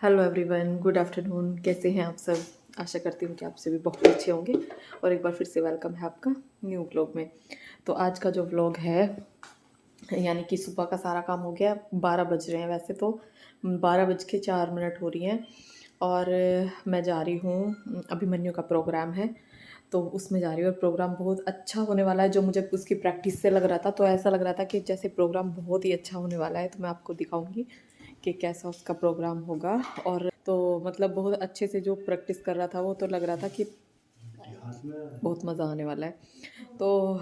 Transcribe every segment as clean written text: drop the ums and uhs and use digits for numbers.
Hello everyone, good afternoon. कैसे हैं आप सब? आशा करती हूँ कि आप सभी बहुत अच्छे होंगे। और एक बार फिर से वेलकम है आपका न्यू व्लॉग में। तो आज का जो व्लॉग है, यानी कि सुबह का सारा काम हो गया। 12 बज रहे हैं, वैसे तो 12:04 हो रही हैं। और मैं जा रही हूँ, अभिमन्यु का प्रोग्राम है तो उसमें जा रही हूँ। और प्रोग्राम बहुत अच्छा होने वाला है। जो मुझे उसकी प्रैक्टिस से लग रहा था, तो ऐसा लग रहा था कि जैसे प्रोग्राम बहुत ही अच्छा होने वाला है। तो मैं आपको दिखाऊंगी कि कैसा उसका प्रोग्राम होगा। और तो मतलब बहुत अच्छे से जो प्रैक्टिस कर रहा था वो, तो लग रहा था कि बहुत मज़ा आने वाला है। तो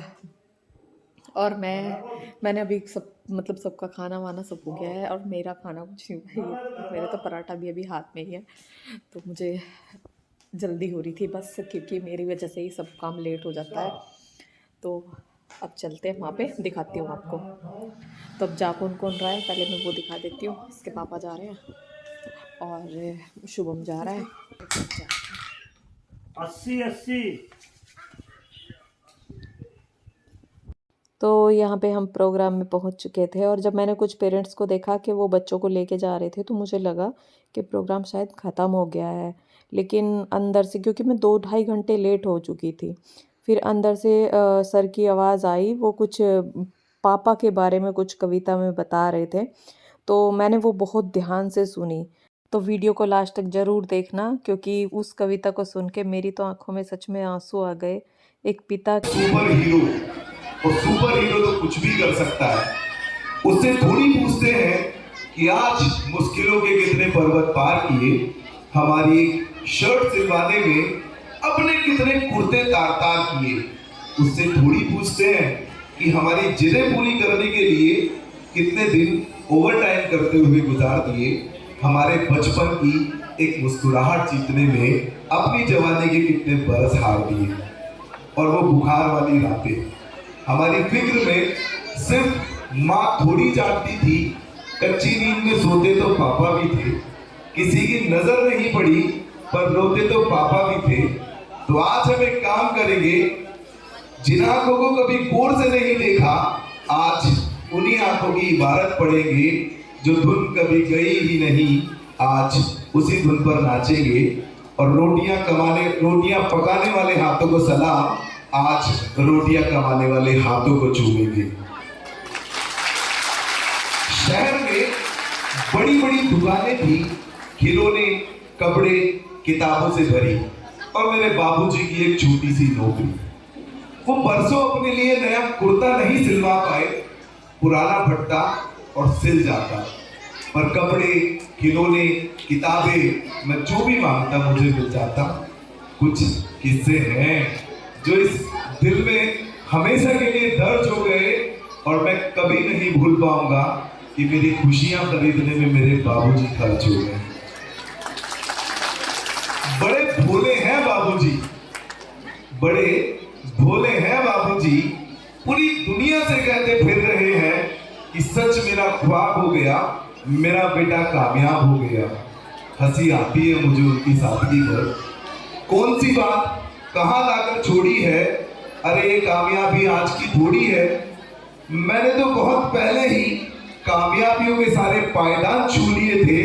और मैंने अभी मतलब सबका खाना वाना सब हो गया है, और मेरा खाना कुछ नहीं हुआ है। मेरे तो पराठा भी अभी हाथ में ही है। तो मुझे जल्दी हो रही थी बस, क्योंकि मेरी वजह से ही सब काम लेट हो जाता है। तो अब चलते हैं वहाँ पे, दिखाती हूँ आपको। तो अब जा कौन कौन रहा है पहले मैं वो दिखा देती हूँ। इसके पापा जा रहे हैं और शुभम जा रहा है। 80-80। तो यहाँ पे हम प्रोग्राम में पहुँच चुके थे, और जब मैंने कुछ पेरेंट्स को देखा कि वो बच्चों को लेके जा रहे थे, तो मुझे लगा कि प्रोग्राम शायद ख़त्म हो गया है। लेकिन अंदर से, क्योंकि मैं 2 ढाई घंटे लेट हो चुकी थी, फिर अंदर से सर की आवाज़ आई। वो कुछ पापा के बारे में कुछ कविता में बता रहे थे, तो मैंने वो बहुत ध्यान से सुनी। तो वीडियो को लास्ट तक ज़रूर देखना, क्योंकि उस कविता को सुन के मेरी तो आंखों में सच में आंसू आ गए। एक पिता की सुपर हीरो, और सुपर हीरो तो कुछ भी कर सकता है। उससे थोड़ी पूछते हैं कि आज मुश्किलों के कितने पर्वत पार किए, हमारी एक शर्ट सिलवाने में अपने कितने कुर्ते तार तार किए। उससे थोड़ी पूछते हैं कि हमारी जिदें पूरी करने के लिए कितने दिन ओवर टाइम करते हुए गुजार दिए, हमारे बचपन की एक मुस्कुराहट जीतने में अपनी जवानी के कितने बरस हार दिए। और वो बुखार वाली रातें, हमारी फिक्र में सिर्फ माँ थोड़ी जागती थी, कच्ची नींद में सोते तो पापा भी थे, किसी की नजर नहीं पड़ी पर रोते तो पापा भी थे। तो आज हम एक काम करेंगे, जिन आंखों को कभी गौर से नहीं देखा, आज उन्हीं आंखों की इबारत पढ़ेंगे। जो धुन कभी गई ही नहीं, आज उसी धुन पर नाचेंगे। और रोटियां पकाने वाले हाथों को सलाम, आज रोटियां कमाने वाले हाथों को चूमेंगे। शहर में बड़ी बड़ी दुकानें थी, खिलौने, कपड़े, किताबों से भरी, और मेरे बाबूजी की एक छोटी सी नौकरी। वो बरसों अपने लिए नया कुर्ता नहीं सिलवा पाए, पुराना फट्टा और सिल जाता। पर कपड़े, खिलौने, किताबें, मैं जो भी मांगता मुझे मिल जाता। कुछ किस्से हैं जो इस दिल में हमेशा के लिए दर्ज हो गए, और मैं कभी नहीं भूल पाऊंगा कि मेरी खुशियां खरीदने में मेरे बाबूजी खर्च हो गए। बड़े भोले हैं बाबूजी, बड़े भोले हैं बाबूजी। पूरी दुनिया से कहते फिर रहे हैं कि सच मेरा ख्वाब हो गया, मेरा बेटा कामयाब हो गया। हंसी आती है मुझे उनकी सादगी पर। कौन सी बात कहां लाकर छोड़ी है, अरे ये कामयाबी आज की थोड़ी है। मैंने तो बहुत पहले ही कामयाबियों के सारे पायदान छू लिए थे,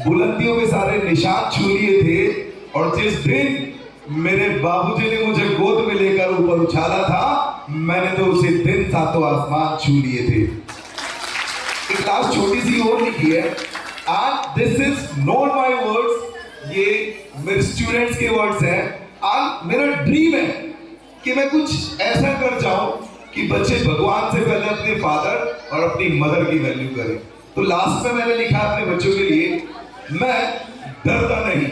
बुलंदियों के सारे निशान छू लिए थे। और जिस दिन मेरे बाबूजी ने मुझे गोद में लेकर ऊपर उछाला था, मैंने तो उसी दिन सातों आसमान छू लिए थे। एक लास्ट छोटी सी और लिखी है, आज this is not my words, ये मेरे स्टूडेंट्स के वर्ड्स हैं। आज मेरा ड्रीम है कि मैं कुछ ऐसा कर जाऊं कि बच्चे भगवान से पहले अपने फादर और अपनी मदर की वैल्यू करें। तो लास्ट में मैंने लिखा अपने बच्चों के लिए, मैं डरता नहीं,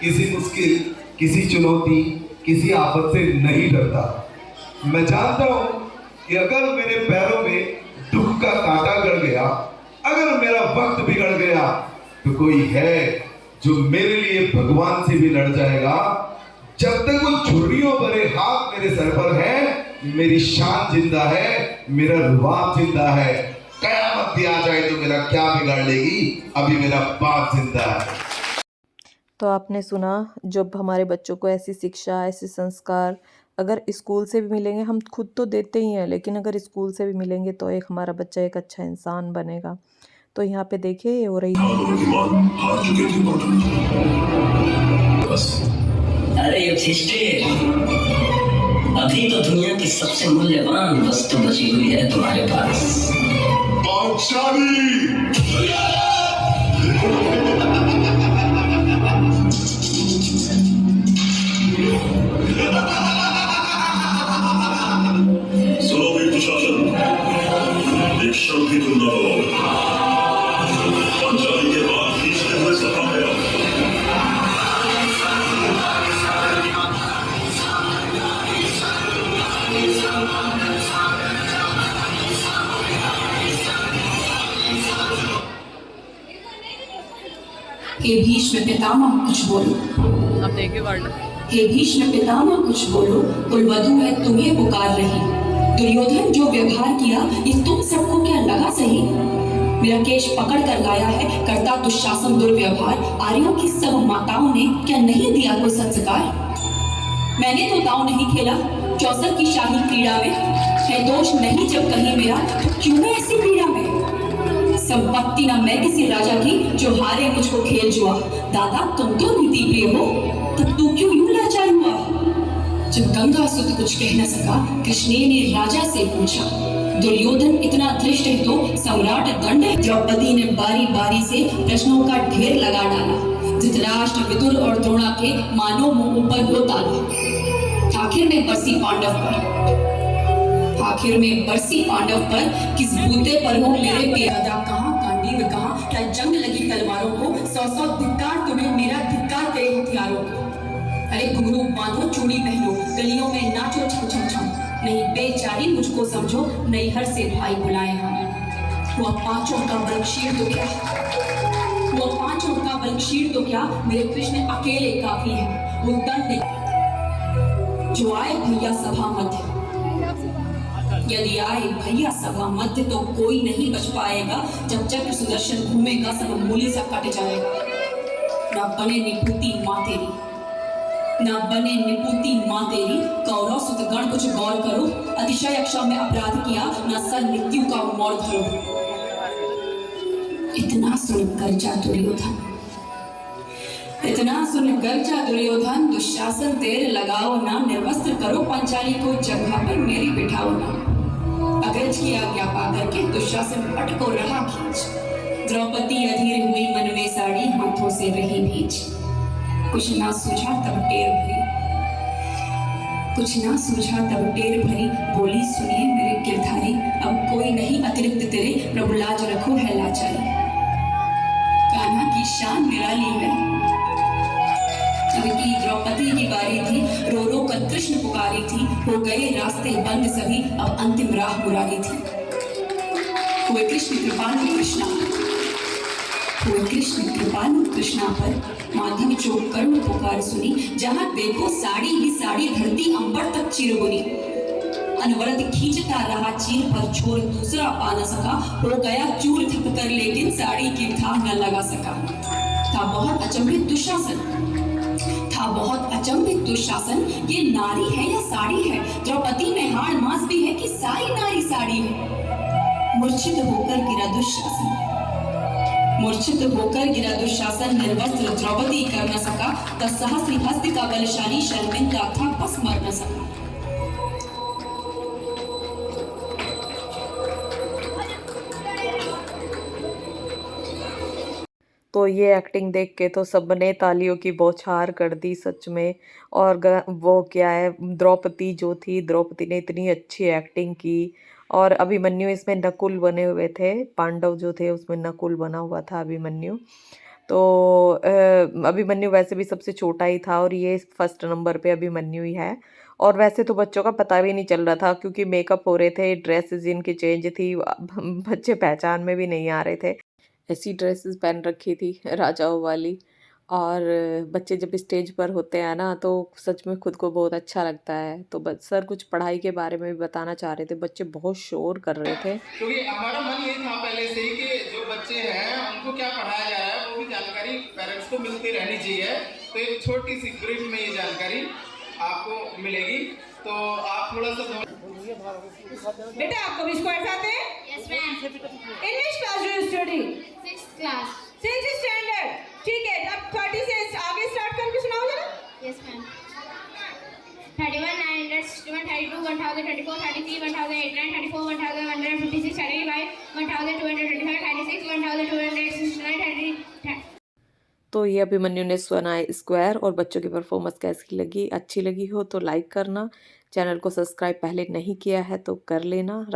किसी मुश्किल, किसी चुनौती, किसी आफत से नहीं डरता। मैं जानता हूं कि अगर मेरे पैरों में दुख का कांटा गड़ गया, अगर मेरा वक्त बिगड़ गया, तो कोई है जो मेरे लिए भगवान से भी लड़ जाएगा। जब तक वो छुरियों भरे हाथ मेरे सर पर है, मेरी शान जिंदा है, मेरा रुबाब जिंदा है। कयामत भी आ जाए तो मेरा क्या बिगाड़ लेगी, अभी मेरा बाप जिंदा है। तो आपने सुना, जब हमारे बच्चों को ऐसी शिक्षा, ऐसे संस्कार अगर स्कूल से भी मिलेंगे, हम खुद तो देते ही हैं, लेकिन अगर स्कूल से भी मिलेंगे तो एक हमारा बच्चा एक अच्छा इंसान बनेगा। तो यहाँ पे देखिए ये हो रही है। हार चुके थे बस। अरे युधिष्ठिर, अभी तो दुनिया की सबसे मूल्यवान वस्तु बची हुई है तुम्हारे पास। पांचाली। सुनो वीर दुशासन, एक शब्द भी तुम न बोलो। पांचाली के बाद खींचते हुए सभा में आओ। हे भीष्म पितामह कुछ बोलो। अब देखिए वर्ड। हे भीष्म पितामह कुछ बोलो, कुलवधू है तुम्हें पुकार रही। दुर्योधन जो व्यवहार किया ये तुम सबको क्या लगा सही? मेरा केश पकड़ कर लाया है करता दुशासन दुर्व्यवहार। आर्यों की सब माताओं ने क्या नहीं दिया कोई संस्कार? मैंने तो दांव नहीं खेला चौसर की शाही क्रीड़ा में। है दोष नहीं जब कहीं मेरा तो क्यों मैं ऐसी पीड़ा में? संपत्ति ना मैं किसी राजा की जो हारे मुझको खेल जुआ। दादा तुम तो नीति प्रिय हो, तब तू क्यों यूं लाचार हुआ? जब गंगा सुत कुछ कह न सका कृष्ण ने राजा से पूछा। दुर्योधन इतना धृष्ट है तो सम्राट दंड है। द्रौपदी ने बारी बारी से प्रश्नों का ढेर लगा डाला। धृतराष्ट्र विदुर और द्रोणा के मानो मुंह ऊपर हो ताला। आखिर में बरसी पांडव पर किस बूते पर हो मेरे प्यादा? कहाँ कांडीव कहाँ क्या जंग लगी तलवारों को? 100 धिक्कार तुम्हें मेरा धिक्कार तेरे हथियारों को। अरे घुंघरू बांधो चूड़ी पहनो गलियों में नाचो छम छम छम। नहीं बेचारी मुझको समझो नैहर से भाई बुलाए हम। वो पांचों का बलक्षीर तो क्या मेरे कृष्ण अकेले काफी है। वो दंड जो आए भैया सभा मध्य, यदि आए भैया सभा मध्य तो कोई नहीं बच पाएगा। जब चक्र सुदर्शन घूमेगा सब मूली सा कट जाएगा। ना बने निपुती माँ तेरी कौरव सुत गण कुछ गौर करो। अतिशय अक्षम में अपराध किया ना सर मृत्यु का मोर धरो। इतना सुन गर्जा दुर्योधन दुशासन तेरे लगाओ ना। निर्वस्त्र करो पंचाली को जगह पर मेरी बिठाओ ना। अग्रज की आज्ञा पाकर के दुशासन पट को रहा खींच। द्रौपदी अधीर हुई मन में साड़ी हाथों से रही भींच। कुछ ना सूझा तब टेर भरी बोली सुनिए मेरे गिरधारी। अब कोई नहीं अतिरिक्त तेरे प्रभु लाज रखो है लाचारी। कान्हा की शान निराली है की द्रौपदी की बारी थी। रो रो कर कृष्ण पुकारी थी। हो गए रास्ते बंद सभी अब अंतिम राह मुरारी थी। हुए कृष्ण कृपालु कृष्णा पर माधव चोक करुण पुकार सुनी। जहाँ देखो साड़ी ही साड़ी धरती अंबर तक चिरबुनी। अनवरत खींचता रहा चीर पर छोर दूसरा पा न सका। हो गया चूर थक कर लेकिन साड़ी की था न लगा सका। था बहुत अचंभित दुशासन ये नारी है या साड़ी है? द्रौपदी में हाड़ मांस भी है कि सारी नारी साड़ी है? मूर्छित होकर गिरा दुशासन निर्वस्त्र द्रौपदी कर न सका। 10 सहस्त्र हस्त का बलशाली शर्मिंदा था बस मर न सका। तो ये एक्टिंग देख के तो सबने तालियों की बौछार कर दी सच में। और वो क्या है, द्रौपदी ने इतनी अच्छी एक्टिंग की। और अभिमन्यु इसमें नकुल बने हुए थे, पांडव जो थे उसमें नकुल बना हुआ था अभिमन्यु। तो अभिमन्यु वैसे भी सबसे छोटा ही था और ये फर्स्ट नंबर पे अभिमन्यु ही है। और वैसे तो बच्चों का पता भी नहीं चल रहा था क्योंकि मेकअप हो रहे थे, ड्रेसेस इनकी चेंज थी, बच्चे पहचान में भी नहीं आ रहे थे। ऐसी ड्रेसेस पहन रखी थी राजाओं वाली। और बच्चे जब स्टेज पर होते हैं ना तो सच में खुद को बहुत अच्छा लगता है। तो सर कुछ पढ़ाई के बारे में भी बताना चाह रहे थे, बच्चे बहुत शोर कर रहे थे। क्योंकि हमारा मन ये था पहले से ही कि जो बच्चे हैं उनको क्या पढ़ाया जा रहा है वो भी जानकारी पेरेंट्स को मिलती रहनी चाहिए। तो एक छोटी सी ब्रीफ में ये जानकारी आपको मिलेगी। तो आप थोड़ा सा बेटा आपको बिस्कुट खाते हैं? Yes, ma'am. In which class do you study? 6th class. 6th standard. ठीक है, अब 30 से आगे स्टार्ट करके सुनाओ जरा. Yes, ma'am. 31, 961, 32, 1024, 33, 1089, 34, 1156, 35, 1225, 36, 1269, 30. तो ये अभिमन्यु ने सुना स्क्वायर और बच्चों की परफॉर्मेंस कैसी लगी, अच्छी लगी हो तो लाइक करना, चैनल को सब्सक्राइब पहले नहीं किया है तो कर लेना।